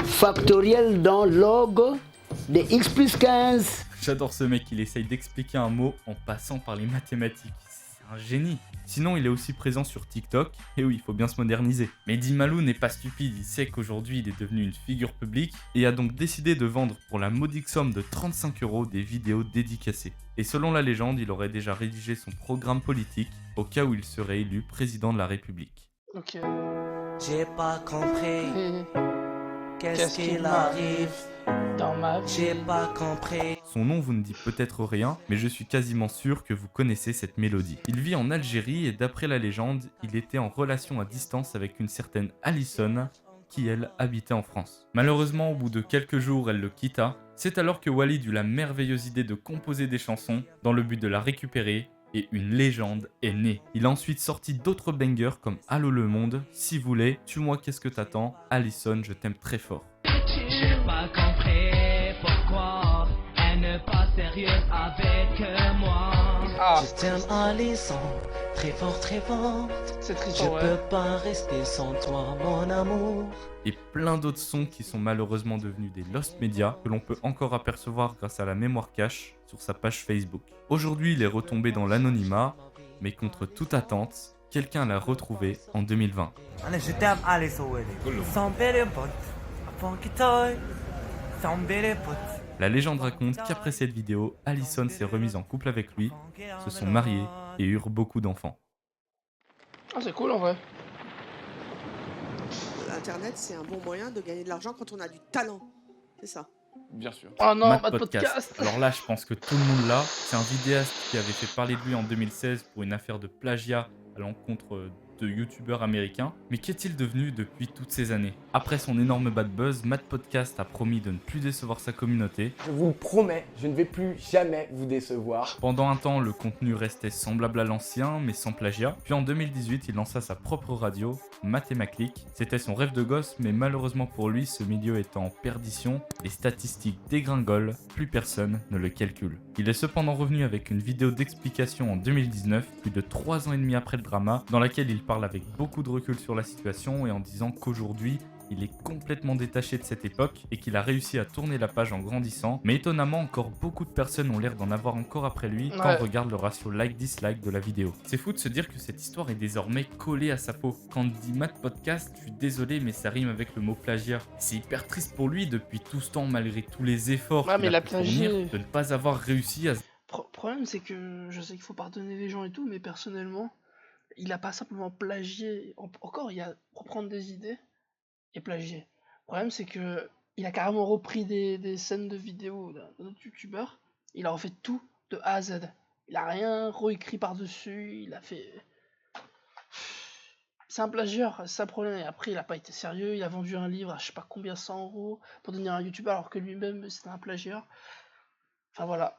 factoriel dans log de X plus 15. J'adore ce mec, il essaye d'expliquer un mot en passant par les mathématiques. C'est un génie. Sinon, il est aussi présent sur TikTok, et oui, il faut bien se moderniser. Mais Eddie Malou n'est pas stupide, il sait qu'aujourd'hui il est devenu une figure publique, et a donc décidé de vendre pour la modique somme de 35 € des vidéos dédicacées. Et selon la légende, il aurait déjà rédigé son programme politique, au cas où il serait élu président de la République. Ok. J'ai pas compris. Qu'est-ce qu'il arrive dans ma vie? J'ai pas compris. Son nom vous ne dit peut-être rien, mais je suis quasiment sûr que vous connaissez cette mélodie. Il vit en Algérie et d'après la légende, il était en relation à distance avec une certaine Allison, qui elle habitait en France. Malheureusement, au bout de quelques jours, elle le quitta. C'est alors que Walid eut la merveilleuse idée de composer des chansons dans le but de la récupérer et une légende est née. Il a ensuite sorti d'autres bangers comme Allô le monde, Si vous voulez, Tue-moi qu'est-ce que t'attends, Allison, je t'aime très fort. J'ai pas compris pourquoi elle n'est pas sérieuse avec moi. Je t'aime Allison, très fort, très fort. C'est triste, Je ouais. peux pas rester sans toi, mon amour. Et plein d'autres sons qui sont malheureusement devenus des lost media que l'on peut encore apercevoir grâce à la mémoire cache sur sa page Facebook. Aujourd'hui, il est retombé dans l'anonymat, mais contre toute attente, quelqu'un l'a retrouvé en 2020. Je t'aime Allison, sans belle pote, avant que toi, sans belle pote. La légende raconte qu'après cette vidéo, Allison s'est remise en couple avec lui, se sont mariés et eurent beaucoup d'enfants. Ah, c'est cool en vrai. Internet, c'est un bon moyen de gagner de l'argent quand on a du talent. C'est ça. Bien sûr. Oh non, Matt pas de Podcast. podcast. Alors là, je pense que tout le monde l'a. C'est un vidéaste qui avait fait parler de lui en 2016 pour une affaire de plagiat à l'encontre de youtubeurs américains. Mais qu'est-il devenu depuis toutes ces années? Après son énorme bad buzz, Matt Podcast a promis de ne plus décevoir sa communauté. Je vous le promets, je ne vais plus jamais vous décevoir. Pendant un temps, le contenu restait semblable à l'ancien, mais sans plagiat. Puis en 2018, il lança sa propre radio, Matt et ma clique. C'était son rêve de gosse, mais malheureusement pour lui, ce milieu étant en perdition, les statistiques dégringolent, plus personne ne le calcule. Il est cependant revenu avec une vidéo d'explication en 2019, plus de 3 ans et demi après le drama, dans laquelle il parle avec beaucoup de recul sur la situation et en disant qu'aujourd'hui, il est complètement détaché de cette époque et qu'il a réussi à tourner la page en grandissant. Mais étonnamment, encore beaucoup de personnes ont l'air d'en avoir encore après lui quand on regarde le ratio like-dislike de la vidéo. C'est fou de se dire que cette histoire est désormais collée à sa peau. Quand on dit Matt Podcast, je suis désolé mais ça rime avec le mot plagiat. C'est hyper triste pour lui depuis tout ce temps, malgré tous les efforts qu'il a pu fournir, de ne pas avoir réussi à... Problème, c'est que je sais qu'il faut pardonner les gens et tout, mais personnellement, il a pas simplement plagié. Encore, il a reprendre des idées et plagier. Le problème, c'est que il a carrément repris des scènes de vidéos d'un autre youtubeur. Il a refait tout de A à Z. Il a rien réécrit par-dessus. Il a fait. C'est un plagieur, c'est ça le problème. Et après, il a pas été sérieux. Il a vendu un livre à je sais pas combien 100 € pour devenir un youtubeur alors que lui-même c'était un plagieur. Enfin voilà.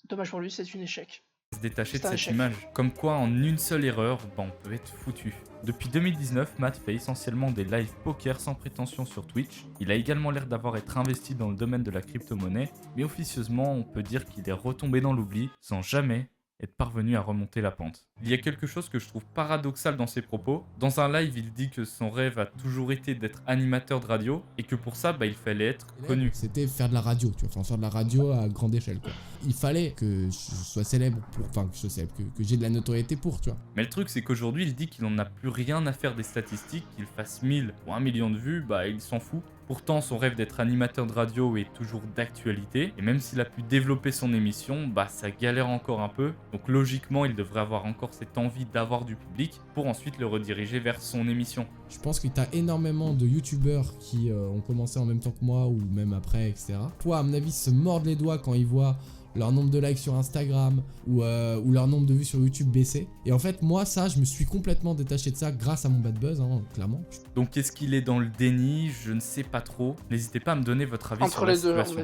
Dommage pour lui, c'est un échec. Se détacher de cette image. Comme quoi, en une seule erreur, on peut être foutu. Depuis 2019, Matt fait essentiellement des live poker sans prétention sur Twitch. Il a également l'air d'avoir été investi dans le domaine de la crypto-monnaie, mais officieusement, on peut dire qu'il est retombé dans l'oubli sans jamais être parvenu à remonter la pente. Il y a quelque chose que je trouve paradoxal dans ses propos. Dans un live, il dit que son rêve a toujours été d'être animateur de radio et que pour ça, il fallait être connu. C'était faire de la radio, tu vois, enfin faire de la radio à grande échelle, quoi. Il fallait que je sois célèbre pour, enfin que je sois célèbre, que j'ai de la notoriété pour, tu vois. Mais le truc, c'est qu'aujourd'hui, il dit qu'il n'en a plus rien à faire des statistiques, qu'il fasse 1000 ou 1 million de vues, il s'en fout. Pourtant, son rêve d'être animateur de radio est toujours d'actualité, et même s'il a pu développer son émission, ça galère encore un peu. Donc logiquement, il devrait avoir encore cette envie d'avoir du public pour ensuite le rediriger vers son émission. Je pense que tu as énormément de youtubeurs qui ont commencé en même temps que moi, ou même après, etc. Toi, à mon avis, se mordent les doigts quand ils voient leur nombre de likes sur Instagram ou leur nombre de vues sur YouTube baisser. Et en fait, moi, ça, je me suis complètement détaché de ça grâce à mon bad buzz, clairement. Donc, est-ce qu'il est dans le déni? Je ne sais pas trop. N'hésitez pas à me donner votre avis sur la situation.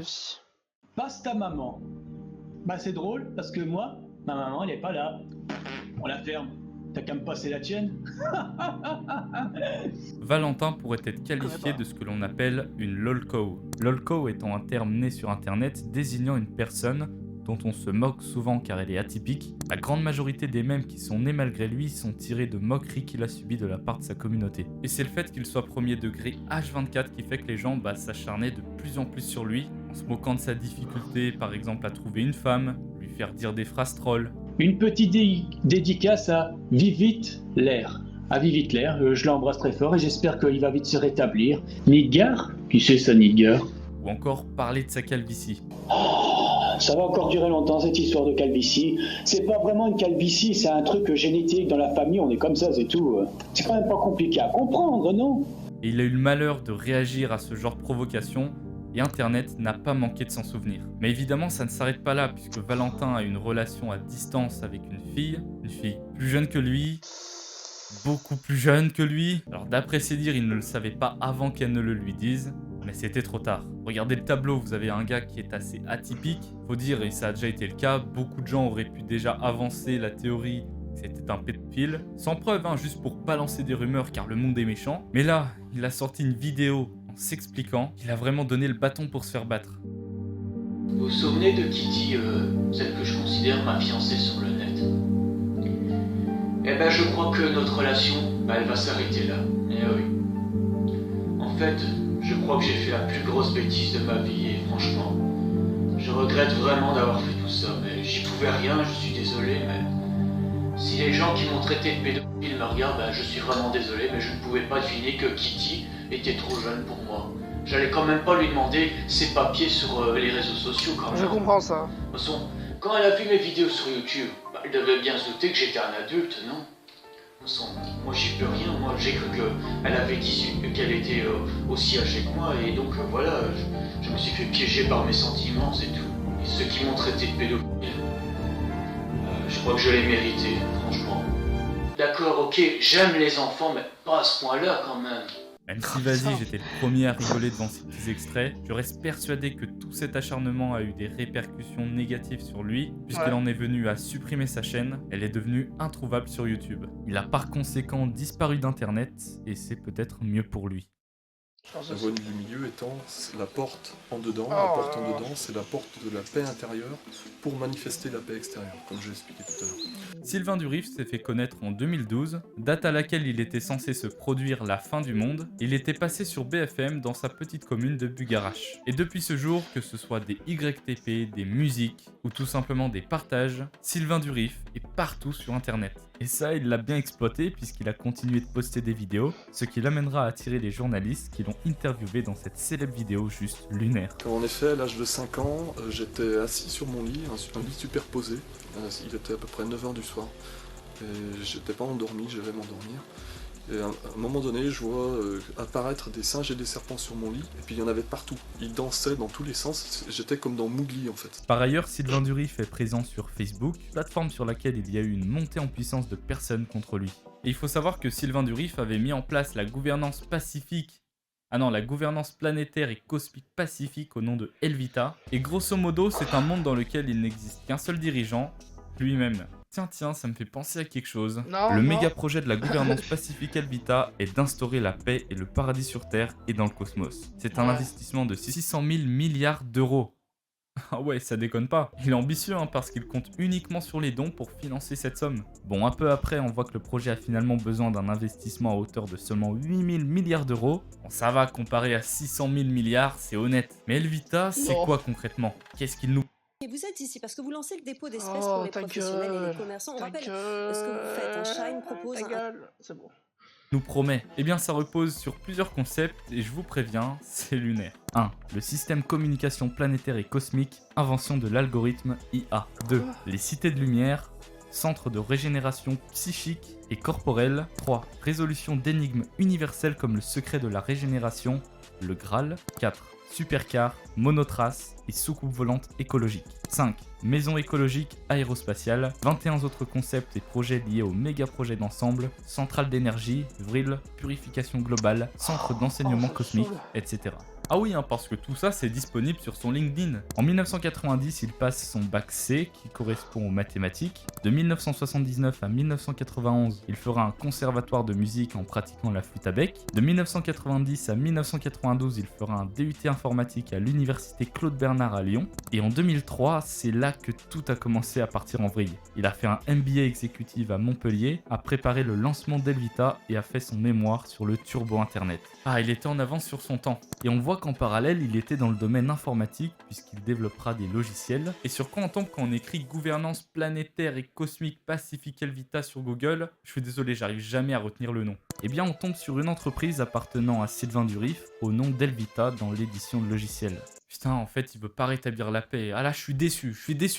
Passe ta maman. C'est drôle parce que moi, ma maman, elle est pas là. On la ferme. T'as qu'à me passer la tienne. Valentin pourrait être qualifié de ce que l'on appelle une lolcow. Lolcow étant un terme né sur internet désignant une personne dont on se moque souvent car elle est atypique. La grande majorité des mèmes qui sont nés malgré lui sont tirés de moqueries qu'il a subies de la part de sa communauté. Et c'est le fait qu'il soit premier degré H24 qui fait que les gens s'acharnaient de plus en plus sur lui, en se moquant de sa difficulté par exemple à trouver une femme, lui faire dire des phrases trolls. Une petite dédicace à Vivit l'air. À Vivit l'air, je l'embrasse très fort et j'espère qu'il va vite se rétablir. Nidgar? Qui c'est ça, Nidgar? Ou encore parler de sa calvitie. Ça va encore durer longtemps cette histoire de calvitie. C'est pas vraiment une calvitie, c'est un truc génétique dans la famille, on est comme ça, c'est tout. C'est quand même pas compliqué à comprendre, non? Et il a eu le malheur de réagir à ce genre de provocation, et Internet n'a pas manqué de s'en souvenir. Mais évidemment, ça ne s'arrête pas là, puisque Valentin a une relation à distance avec une fille plus jeune que lui, beaucoup plus jeune que lui. Alors d'après ses dires, il ne le savait pas avant qu'elle ne le lui dise, mais c'était trop tard. Regardez le tableau, vous avez un gars qui est assez atypique. Faut dire, et ça a déjà été le cas, beaucoup de gens auraient pu déjà avancer la théorie que c'était un pédophile. Sans preuve, hein, juste pour balancer des rumeurs car le monde est méchant. Mais là, il a sorti une vidéo en s'expliquant qu'il a vraiment donné le bâton pour se faire battre. Vous vous souvenez de Kitty, celle que je considère ma fiancée sur le net? Eh ben je crois que notre relation, elle va s'arrêter là. Eh oui. En fait, je crois que j'ai fait la plus grosse bêtise de ma vie et franchement, je regrette vraiment d'avoir fait tout ça, mais j'y pouvais rien, je suis désolé, mais si les gens qui m'ont traité de pédophile me regardent, ben je suis vraiment désolé, mais je ne pouvais pas deviner que Kitty était trop jeune pour moi. J'allais quand même pas lui demander ses papiers sur les réseaux sociaux quand même. Je comprends ça. De toute façon, quand elle a vu mes vidéos sur YouTube, bah, elle devait bien se douter que j'étais un adulte, non? De toute façon, moi j'y peux rien, moi j'ai cru qu'elle avait 18, qu'elle était aussi âgée que moi, et donc voilà, je me suis fait piéger par mes sentiments, c'est tout. Et ceux qui m'ont traité de pédophile, je crois que je l'ai mérité, franchement. D'accord, ok, j'aime les enfants, mais pas à ce point-là quand même. Même si vas-y, j'étais le premier à rigoler devant ces petits extraits, je reste persuadé que tout cet acharnement a eu des répercussions négatives sur lui, puisqu'il en est venu à supprimer sa chaîne, elle est devenue introuvable sur YouTube. Il a par conséquent disparu d'internet, et c'est peut-être mieux pour lui. La voie du milieu étant la porte en dedans, la porte en dedans, c'est la porte de la paix intérieure pour manifester la paix extérieure, comme j'ai expliqué tout à l'heure. Sylvain Durif s'est fait connaître en 2012, date à laquelle il était censé se produire la fin du monde. Il était passé sur BFM dans sa petite commune de Bugarache. Et depuis ce jour, que ce soit des YTP, des musiques ou tout simplement des partages, Sylvain Durif est partout sur internet. Et ça, il l'a bien exploité puisqu'il a continué de poster des vidéos, ce qui l'amènera à attirer les journalistes qui l'ont interviewé dans cette célèbre vidéo juste lunaire. En effet, à l'âge de 5 ans, j'étais assis sur mon lit, un lit superposé. Il était à peu près 9h du soir. Et j'étais pas endormi, je vais m'endormir. Et à un moment donné, je vois apparaître des singes et des serpents sur mon lit, et puis il y en avait partout. Ils dansaient dans tous les sens, j'étais comme dans Mowgli en fait. Par ailleurs, Sylvain Durif est présent sur Facebook, plateforme sur laquelle il y a eu une montée en puissance de personnes contre lui. Et il faut savoir que Sylvain Durif avait mis en place la gouvernance pacifique, la gouvernance planétaire et cosmique pacifique au nom de Helvita. Et grosso modo, c'est un monde dans lequel il n'existe qu'un seul dirigeant, lui-même. Tiens, ça me fait penser à quelque chose. Le méga projet de la gouvernance pacifique Helvita est d'instaurer la paix et le paradis sur Terre et dans le cosmos. C'est un investissement de 600 000 milliards d'euros. Ah ouais, ça déconne pas. Il est ambitieux parce qu'il compte uniquement sur les dons pour financer cette somme. Bon, un peu après, on voit que le projet a finalement besoin d'un investissement à hauteur de seulement 8 000 milliards d'euros. Bon, ça va, comparé à 600 000 milliards, c'est honnête. Mais Helvita, c'est quoi concrètement? Qu'est-ce qu'il nous... Et vous êtes ici parce que vous lancez le dépôt d'espèces pour les professionnels et les commerçants. On rappelle ce que vous faites. Shine propose C'est bon. Nous promet. Eh bien, ça repose sur plusieurs concepts et je vous préviens, c'est lunaire. 1. Le système communication planétaire et cosmique, invention de l'algorithme IA. 2. Les cités de lumière, centre de régénération psychique et corporelle. 3. Résolution d'énigmes universelles comme le secret de la régénération, le Graal. 4. Supercar, monotrace et soucoupe volante écologique. 5. Maison écologique aérospatiale. 21 autres concepts et projets liés au méga projet d'ensemble. Centrale d'énergie, vril, purification globale, centre d'enseignement cosmique, etc. Ah oui, parce que tout ça c'est disponible sur son LinkedIn. En 1990, il passe son bac C, qui correspond aux mathématiques. De 1979 à 1991, il fera un conservatoire de musique en pratiquant la flûte à bec. De 1990 à 1992, il fera un DUT informatique à l'université Claude Bernard à Lyon. Et en 2003, c'est là que tout a commencé à partir en vrille. Il a fait un MBA exécutif à Montpellier, a préparé le lancement d'Helvita et a fait son mémoire sur le turbo internet. Ah, il était en avance sur son temps. Et on voit qu'en parallèle, il était dans le domaine informatique puisqu'il développera des logiciels. Et sur quoi on tombe quand on écrit gouvernance planétaire et cosmique pacifique Helvita sur Google? Je suis désolé, j'arrive jamais à retenir le nom. Eh bien, on tombe sur une entreprise appartenant à Sylvain Durif au nom d'Helvita dans l'édition de logiciels. Putain, en fait, il veut pas rétablir la paix. Ah là, je suis déçu,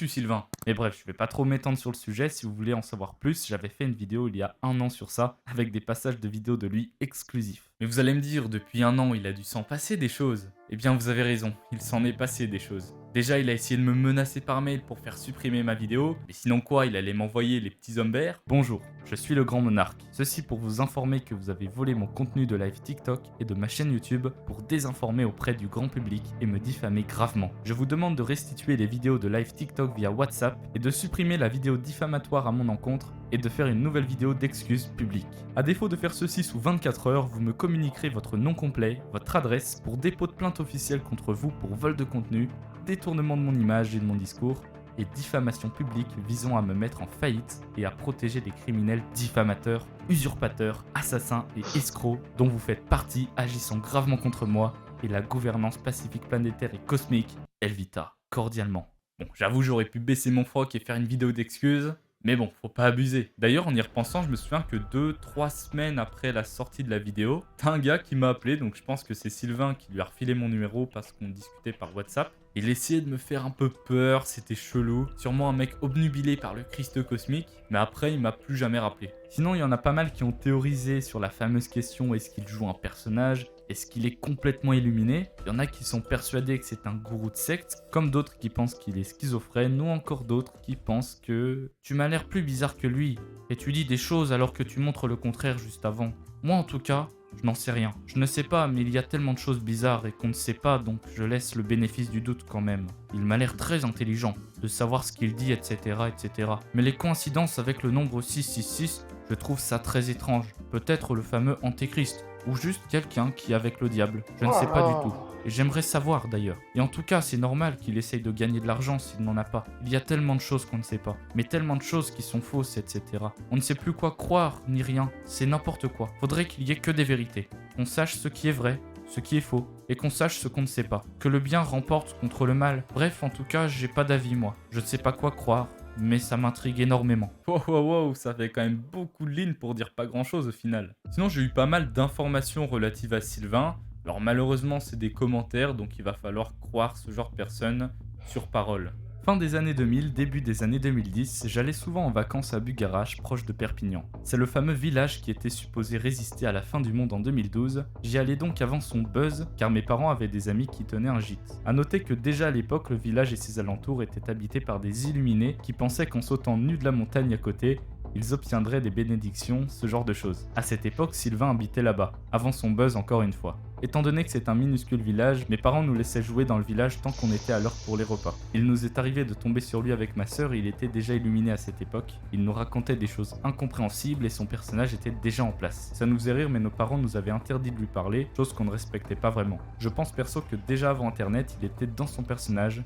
Sylvain. Mais bref, je vais pas trop m'étendre sur le sujet. Si vous voulez en savoir plus, j'avais fait une vidéo il y a 1 an sur ça, avec des passages de vidéos de lui exclusifs. Mais vous allez me dire, depuis 1 an, il a dû s'en passer des choses. Eh bien, vous avez raison, il s'en est passé des choses. Déjà, il a essayé de me menacer par mail pour faire supprimer ma vidéo, mais sinon quoi, il allait m'envoyer les petits hommes verts. Bonjour, je suis le Grand Monarque. Ceci pour vous informer que vous avez volé mon contenu de live TikTok et de ma chaîne YouTube pour désinformer auprès du grand public et me diffamer gravement. Je vous demande de restituer les vidéos de live TikTok via WhatsApp et de supprimer la vidéo diffamatoire à mon encontre et de faire une nouvelle vidéo d'excuses publiques. A défaut de faire ceci sous 24 heures, vous me communiquerez votre nom complet, votre adresse pour dépôt de plainte officielle contre vous pour vol de contenu, détournement de mon image et de mon discours, et diffamation publique visant à me mettre en faillite et à protéger des criminels diffamateurs, usurpateurs, assassins et escrocs dont vous faites partie agissant gravement contre moi et la gouvernance pacifique planétaire et cosmique, Elvita, cordialement. Bon, j'avoue j'aurais pu baisser mon froc et faire une vidéo d'excuses, mais bon, faut pas abuser. D'ailleurs, en y repensant, je me souviens que 2-3 semaines après la sortie de la vidéo, t'as un gars qui m'a appelé, donc je pense que c'est Sylvain qui lui a refilé mon numéro parce qu'on discutait par WhatsApp. Il essayait de me faire un peu peur, c'était chelou. Sûrement un mec obnubilé par le Christ cosmique, mais après il m'a plus jamais rappelé. Sinon, il y en a pas mal qui ont théorisé sur la fameuse question est-ce qu'il joue un personnage ? Est-ce qu'il est complètement illuminé ? Il y en a qui sont persuadés que c'est un gourou de secte, comme d'autres qui pensent qu'il est schizophrène, ou encore d'autres qui pensent que tu m'as l'air plus bizarre que lui, et tu dis des choses alors que tu montres le contraire juste avant. Moi en tout cas, je n'en sais rien. Je ne sais pas, mais il y a tellement de choses bizarres et qu'on ne sait pas, donc je laisse le bénéfice du doute quand même. Il m'a l'air très intelligent, de savoir ce qu'il dit, etc., etc. Mais les coïncidences avec le nombre 666, je trouve ça très étrange. Peut-être le fameux Antéchrist, ou juste quelqu'un qui est avec le diable. Je ne sais pas du tout. Et j'aimerais savoir d'ailleurs. Et en tout cas, c'est normal qu'il essaye de gagner de l'argent s'il n'en a pas. Il y a tellement de choses qu'on ne sait pas. Mais tellement de choses qui sont fausses, etc. On ne sait plus quoi croire, ni rien. C'est n'importe quoi. Faudrait qu'il y ait que des vérités. Qu'on sache ce qui est vrai, ce qui est faux. Et qu'on sache ce qu'on ne sait pas. Que le bien remporte contre le mal. Bref, en tout cas, j'ai pas d'avis moi. Je ne sais pas quoi croire. Mais ça m'intrigue énormément. Wow, ça fait quand même beaucoup de lignes pour dire pas grand chose au final. Sinon j'ai eu pas mal d'informations relatives à Sylvain. Alors malheureusement c'est des commentaires, donc il va falloir croire ce genre de personne sur parole. Fin des années 2000, début des années 2010, j'allais souvent en vacances à Bugarach, proche de Perpignan. C'est le fameux village qui était supposé résister à la fin du monde en 2012. J'y allais donc avant son buzz, car mes parents avaient des amis qui tenaient un gîte. A noter que déjà à l'époque, le village et ses alentours étaient habités par des illuminés qui pensaient qu'en sautant nus de la montagne à côté, ils obtiendraient des bénédictions, ce genre de choses. À cette époque, Sylvain habitait là-bas, avant son buzz encore une fois. Étant donné que c'est un minuscule village, mes parents nous laissaient jouer dans le village tant qu'on était à l'heure pour les repas. Il nous est arrivé de tomber sur lui avec ma sœur et il était déjà illuminé à cette époque. Il nous racontait des choses incompréhensibles et son personnage était déjà en place. Ça nous faisait rire mais nos parents nous avaient interdit de lui parler, chose qu'on ne respectait pas vraiment. Je pense perso que déjà avant internet, il était dans son personnage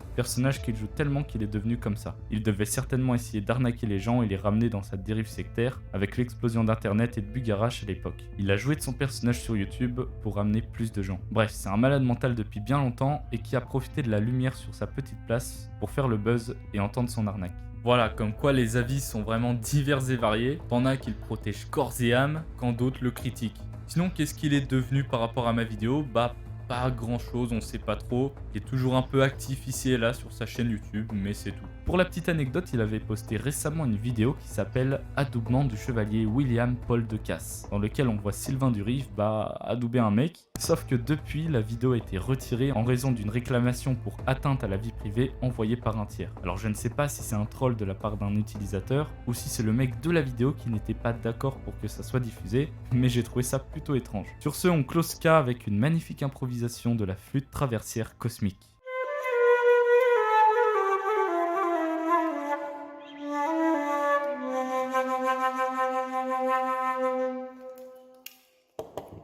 qu'il joue tellement qu'il est devenu comme ça. Il devait certainement essayer d'arnaquer les gens et les ramener dans sa dérive sectaire avec l'explosion d'internet et de Bugarach à l'époque. Il a joué de son personnage sur YouTube pour ramener plus de gens. Bref, c'est un malade mental depuis bien longtemps et qui a profité de la lumière sur sa petite place pour faire le buzz et entendre son arnaque. Voilà, comme quoi les avis sont vraiment divers et variés. T'en as qui le protègent corps et âme, quand d'autres le critiquent. Sinon, qu'est-ce qu'il est devenu par rapport à ma vidéo ? Bah, pas grand chose, on sait pas trop. Il est toujours un peu actif ici et là sur sa chaîne YouTube, mais c'est tout. Pour la petite anecdote, il avait posté récemment une vidéo qui s'appelle Adoubement du chevalier William Paul de Casse, dans lequel on voit Sylvain Durive adouber un mec. Sauf que depuis, la vidéo a été retirée en raison d'une réclamation pour atteinte à la vie privée envoyée par un tiers. Alors je ne sais pas si c'est un troll de la part d'un utilisateur ou si c'est le mec de la vidéo qui n'était pas d'accord pour que ça soit diffusé, mais j'ai trouvé ça plutôt étrange. Sur ce, on close K avec une magnifique improvisation de la flûte traversière cosmique.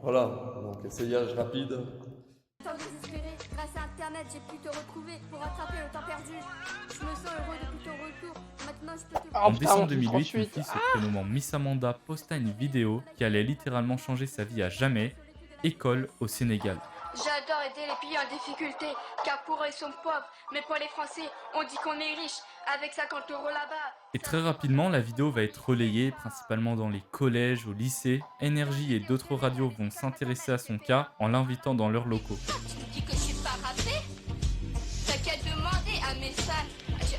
Voilà, donc essayage rapide. Tant désespéré, grâce à internet, j'ai pu te retrouver pour rattraper le temps perdu. Je me sens heureux depuis ton retour. Maintenant, je peux te... En décembre 2008, une fille se prénommant Miss Amanda posta une vidéo qui allait littéralement changer sa vie à jamais. École au Sénégal. J'adore aider les pays en difficulté, car pour eux ils sont pauvres, mais pour les Français, on dit qu'on est riche, avec 50 € là-bas. Et très rapidement, la vidéo va être relayée, principalement dans les collèges, au lycée. Énergie et d'autres radios vont s'intéresser à son cas en l'invitant dans leurs locaux. Tu dis que je suis pas rappé? T'as qu'à demander à mes fans,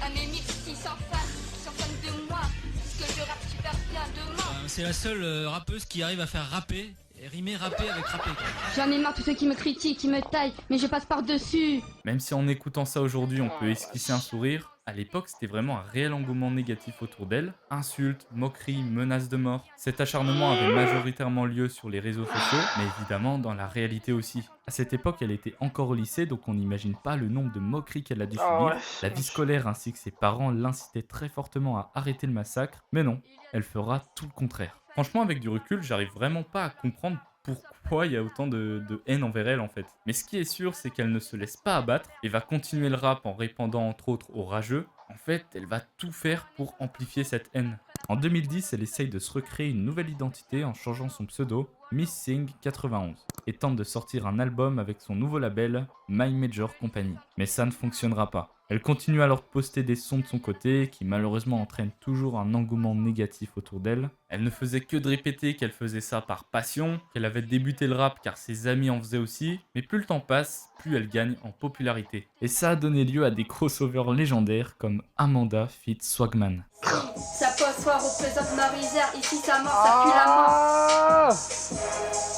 à mes 1600 fans, qui sont fans de moi, parce que je rappe super bien demain. C'est la seule rappeuse qui arrive à faire rapper et rimer rapper avec rapper. J'en ai marre tous ceux qui me critiquent, qui me taillent, mais je passe par-dessus. Même si en écoutant ça aujourd'hui, on peut esquisser un sourire, à l'époque, c'était vraiment un réel engouement négatif autour d'elle. Insultes, moqueries, menaces de mort. Cet acharnement avait majoritairement lieu sur les réseaux sociaux, mais évidemment dans la réalité aussi. À cette époque, elle était encore au lycée, donc on n'imagine pas le nombre de moqueries qu'elle a dû subir. La vie scolaire ainsi que ses parents l'incitaient très fortement à arrêter le massacre, mais non, elle fera tout le contraire. Franchement, avec du recul, j'arrive vraiment pas à comprendre pourquoi il y a autant de haine envers elle en fait. Mais ce qui est sûr, c'est qu'elle ne se laisse pas abattre et va continuer le rap en répandant entre autres aux rageux. En fait, elle va tout faire pour amplifier cette haine. En 2010, elle essaye de se recréer une nouvelle identité en changeant son pseudo, Miss Sing 91, et tente de sortir un album avec son nouveau label, My Major Company. Mais ça ne fonctionnera pas. Elle continue alors de poster des sons de son côté, qui malheureusement entraînent toujours un engouement négatif autour d'elle. Elle ne faisait que de répéter qu'elle faisait ça par passion, qu'elle avait débuté le rap car ses amis en faisaient aussi, mais plus le temps passe, plus elle gagne en popularité. Et ça a donné lieu à des crossovers légendaires comme Amanda feat. Swagman. Ça pose soir représente ma misère, ici ça mort, ça pue la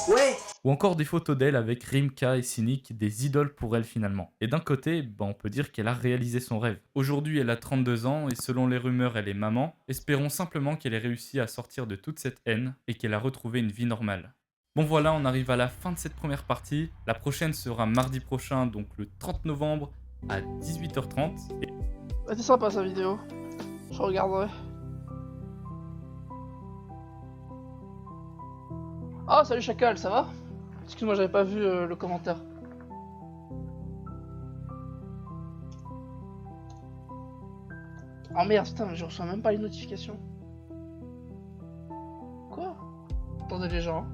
mort. Ouais. Ou encore des photos d'elle avec Rimka et Cynic, des idoles pour elle finalement. Et d'un côté, on peut dire qu'elle a réalisé son rêve. Aujourd'hui, elle a 32 ans et selon les rumeurs, elle est maman. Espérons simplement qu'elle ait réussi à sortir de toute cette haine et qu'elle a retrouvé une vie normale. Bon voilà, on arrive à la fin de cette première partie. La prochaine sera mardi prochain, donc le 30 novembre à 18h30. C'était sympa sa vidéo. Je regarderai. Ah, salut Chacal, ça va? Excuse-moi, j'avais pas vu le commentaire. Oh merde, putain, je reçois même pas les notifications. Quoi? Attendez les gens.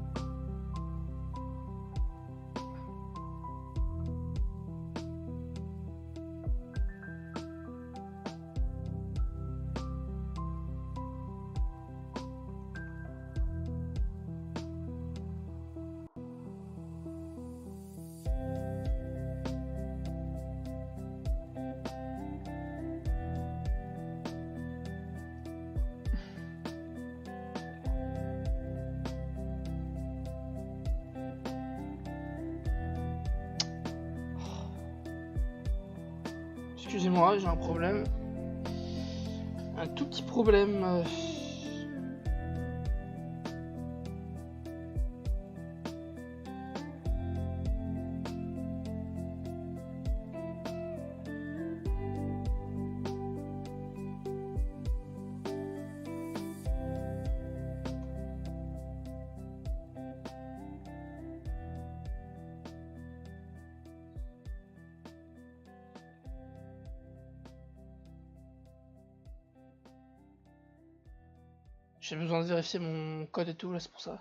Excusez-moi, j'ai un problème. Un tout petit problème. J'ai besoin de vérifier mon code et tout, là, c'est pour ça.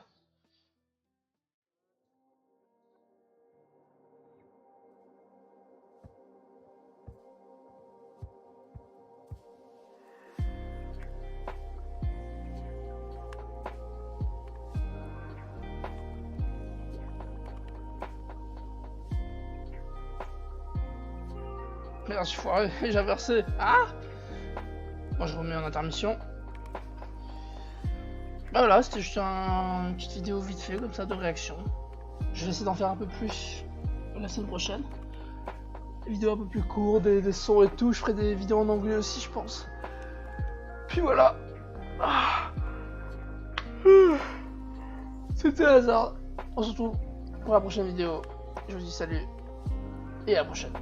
Merde, je suis foiré, j'ai inversé. Ah! Moi, je remets en intermission. Bah voilà, c'était juste une petite vidéo vite fait comme ça de réaction. Je vais essayer d'en faire un peu plus la semaine prochaine. Des vidéos un peu plus courtes, des sons et tout. Je ferai des vidéos en anglais aussi, je pense. Puis voilà. Ah. C'était hasard. On se retrouve pour la prochaine vidéo. Je vous dis salut et à la prochaine.